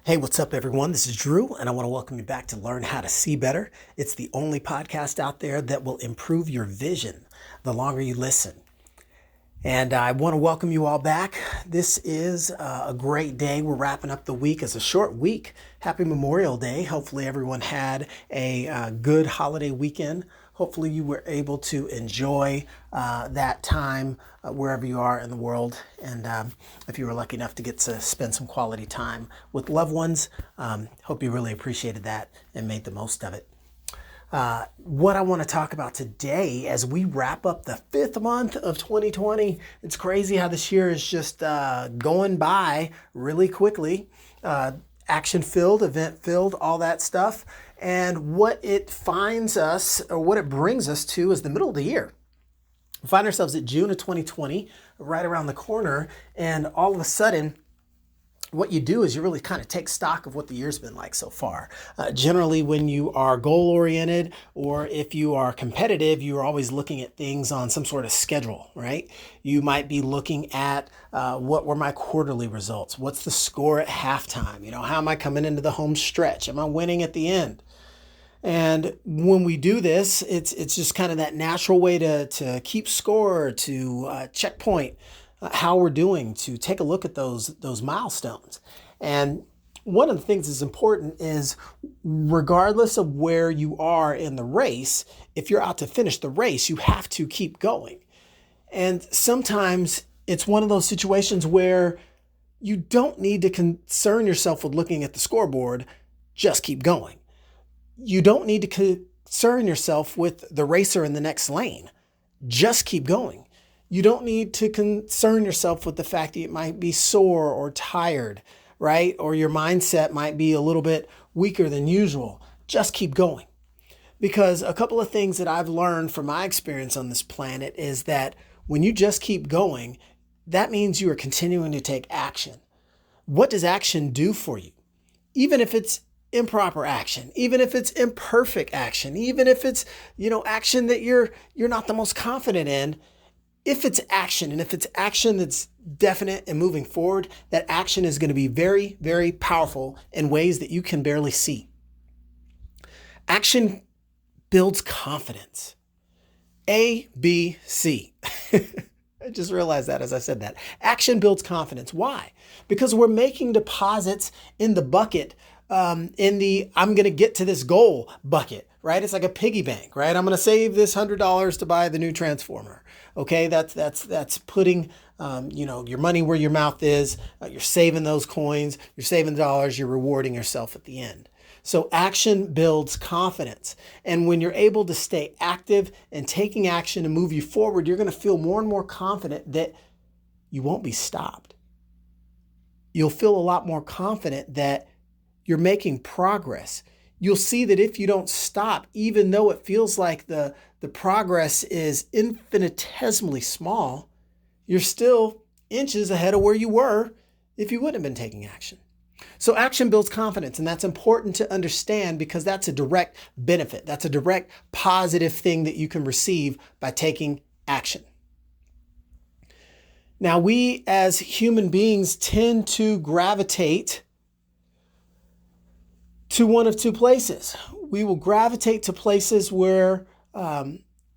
Hey, what's up, everyone? This is Drew, and I want to welcome you back to Learn How to See Better. It's the only podcast out there that will improve your vision the longer you listen. And I want to welcome you all back. This is a great day. We're wrapping up the week. It's a short week. Happy Memorial Day. Hopefully everyone had a good holiday weekend. Hopefully you were able to enjoy that time wherever you are in the world. And if you were lucky enough to get to spend some quality time with loved ones, hope you really appreciated that and made the most of it. What I want to talk about today as we wrap up the 5th month of 2020. It's crazy how this year is just going by really quickly. Action-filled, event-filled, all that stuff. And what it finds us, or what it brings us to, is the middle of the year. We find ourselves at June of 2020, right around the corner, and all of a sudden, what you do is you really kind of take stock of what the year's been like so far. Generally, when you are goal-oriented or if you are competitive, you're always looking at things on some sort of schedule, right? You might be looking at what were my quarterly results? What's the score at halftime? How am I coming into the home stretch? Am I winning at the end? And when we do this, it's just kind of that natural way to keep score, to checkpoint how we're doing, to take a look at those milestones. And one of the things that's important is, regardless of where you are in the race, if you're out to finish the race, you have to keep going. And sometimes it's one of those situations where you don't need to concern yourself with looking at the scoreboard, just keep going. You don't need to concern yourself with the racer in the next lane, just keep going. You don't need to concern yourself with the fact that you might be sore or tired, right? Or your mindset might be a little bit weaker than usual. Just keep going. Because a couple of things that I've learned from my experience on this planet is that when you just keep going, that means you are continuing to take action. What does action do for you? Even if it's improper action, even if it's imperfect action, even if it's, action that you're not the most confident in, if it's action, and if it's action that's definite and moving forward, that action is going to be very, very powerful in ways that you can barely see. Action builds confidence. A, B, C. I just realized that as I said that. Action builds confidence. Why? Because we're making deposits in the bucket, in the I'm going to get to this goal bucket, right? It's like a piggy bank, right? I'm going to save this $100 to buy the new transformer. Okay, that's putting your money where your mouth is. You're saving those coins. You're saving the dollars. You're rewarding yourself at the end. So action builds confidence. And when you're able to stay active and taking action to move you forward, you're going to feel more and more confident that you won't be stopped. You'll feel a lot more confident that you're making progress. You'll see that if you don't stop, even though it feels like the progress is infinitesimally small, you're still inches ahead of where you were if you wouldn't have been taking action. So action builds confidence, and that's important to understand because that's a direct benefit. That's a direct positive thing that you can receive by taking action. Now, we as human beings tend to gravitate to one of two places. We will gravitate to places where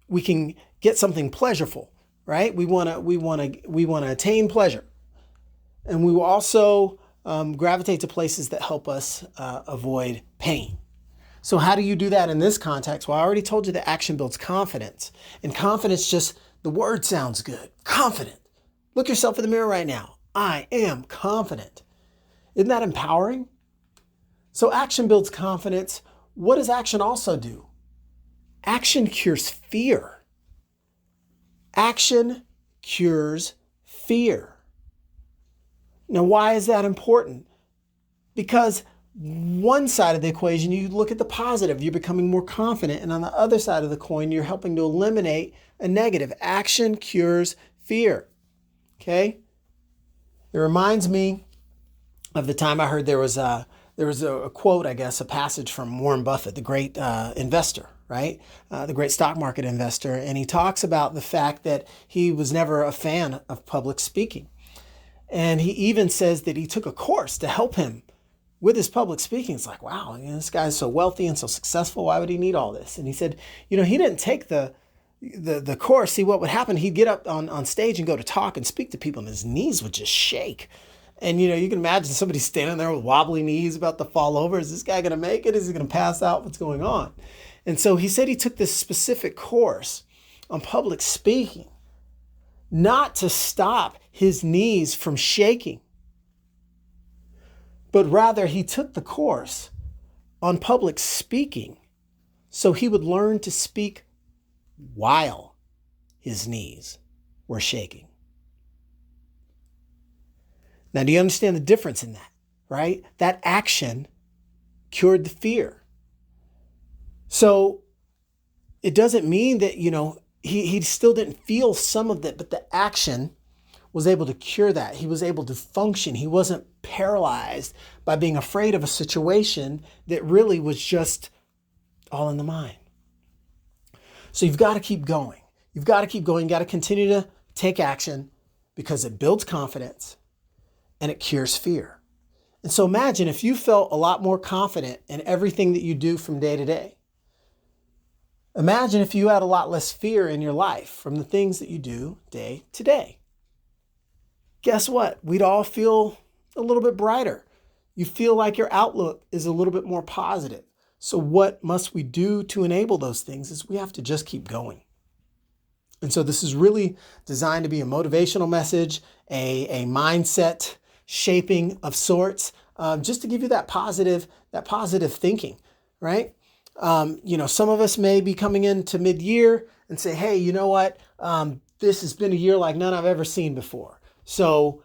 we can get something pleasurable, right? We want to attain pleasure, and we will also gravitate to places that help us avoid pain. So how do you do that in this context? Well, I already told you that action builds confidence, and confidence, just the word sounds good. Confident. Look yourself in the mirror right now. I am confident. Isn't that empowering? So action builds confidence. What does action also do? Action cures fear. Action cures fear. Now, why is that important? Because one side of the equation, you look at the positive, you're becoming more confident. And on the other side of the coin, you're helping to eliminate a negative. Action cures fear. Okay? It reminds me of the time I heard there was a quote, I guess, a passage from Warren Buffett, the great investor, right? The great stock market investor. And he talks about the fact that he was never a fan of public speaking. And he even says that he took a course to help him with his public speaking, it's like, wow, this guy's so wealthy and so successful. Why would he need all this? And he said, he didn't take the course. See, what would happen, he'd get up on stage and go to talk and speak to people, and his knees would just shake. And, you can imagine somebody standing there with wobbly knees about to fall over. Is this guy going to make it? Is he going to pass out? What's going on? And so he said he took this specific course on public speaking, not to stop his knees from shaking, but rather he took the course on public speaking so he would learn to speak while his knees were shaking. Now, do you understand the difference in that, right? That action cured the fear. So it doesn't mean that, he still didn't feel some of it, but the action was able to cure that. He was able to function. He wasn't paralyzed by being afraid of a situation that really was just all in the mind. So you've got to keep going. You've got to keep going. You've got to continue to take action because it builds confidence and it cures fear. And so imagine if you felt a lot more confident in everything that you do from day to day. Imagine if you had a lot less fear in your life from the things that you do day to day. Guess what? We'd all feel a little bit brighter. You feel like your outlook is a little bit more positive. So what must we do to enable those things is we have to just keep going. And so this is really designed to be a motivational message, a mindset shaping of sorts, just to give you that positive thinking, right? Some of us may be coming into mid-year and say, hey, you know what? This has been a year like none I've ever seen before. So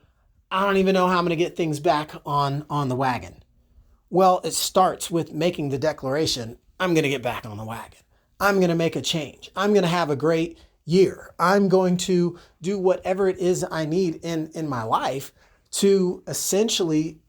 I don't even know how I'm going to get things back on the wagon. Well, it starts with making the declaration, I'm going to get back on the wagon. I'm going to make a change. I'm going to have a great year. I'm going to do whatever it is I need in my life to essentially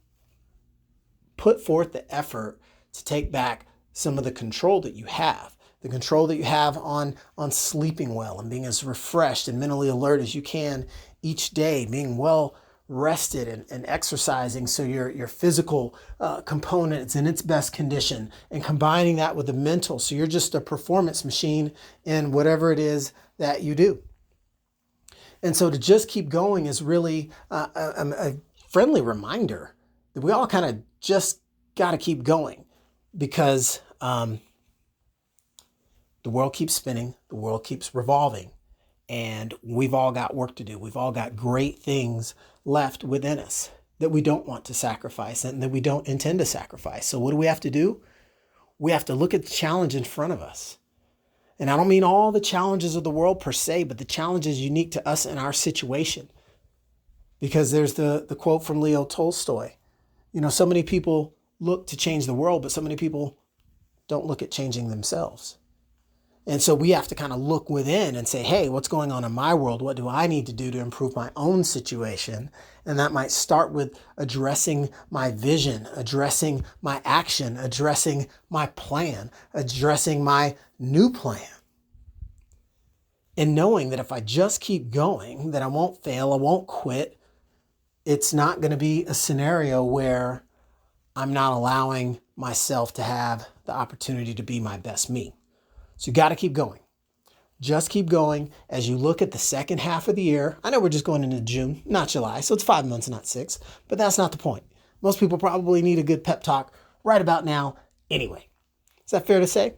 put forth the effort to take back some of the control that you have. The control that you have on sleeping well and being as refreshed and mentally alert as you can each day, being well rested and exercising so your physical component is in its best condition, and combining that with the mental so you're just a performance machine in whatever it is that you do. And so to just keep going is really a friendly reminder that we all kind of just got to keep going because the world keeps spinning, the world keeps revolving, and we've all got work to do. We've all got great things left within us that we don't want to sacrifice and that we don't intend to sacrifice. So what do we have to do? We have to look at the challenge in front of us. And I don't mean all the challenges of the world per se, but the challenges unique to us and our situation. Because there's the quote from Leo Tolstoy. So many people look to change the world, but so many people don't look at changing themselves. And so we have to kind of look within and say, hey, what's going on in my world? What do I need to do to improve my own situation? And that might start with addressing my vision, addressing my action, addressing my plan, addressing my new plan. And knowing that if I just keep going, that I won't fail, I won't quit. It's not going to be a scenario where I'm not allowing myself to have the opportunity to be my best me. So you got to keep going. Just keep going as you look at the second half of the year. I know we're just going into June, not July, so it's 5 months, not 6, but that's not the point. Most people probably need a good pep talk right about now anyway. Is that fair to say?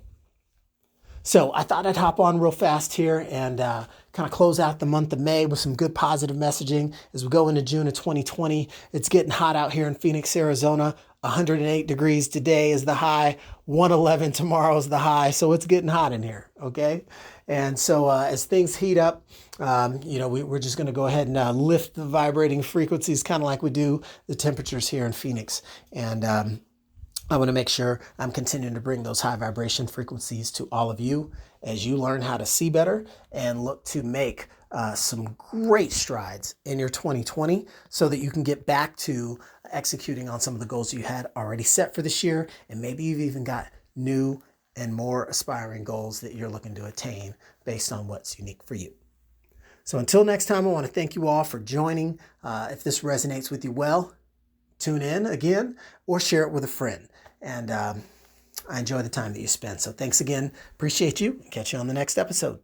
So I thought I'd hop on real fast here and kind of close out the month of May with some good positive messaging as we go into June of 2020. It's getting hot out here in Phoenix, Arizona. 108 degrees today is the high, 111 tomorrow is the high. So it's getting hot in here, okay? And so as things heat up, we're just going to go ahead and lift the vibrating frequencies kind of like we do the temperatures here in Phoenix. And I want to make sure I'm continuing to bring those high vibration frequencies to all of you as you learn how to see better and look to make some great strides in your 2020 so that you can get back to executing on some of the goals you had already set for this year. And maybe you've even got new and more aspiring goals that you're looking to attain based on what's unique for you. So until next time, I want to thank you all for joining. If this resonates with you well, tune in again or share it with a friend. And I enjoy the time that you spend. So thanks again. Appreciate you. Catch you on the next episode.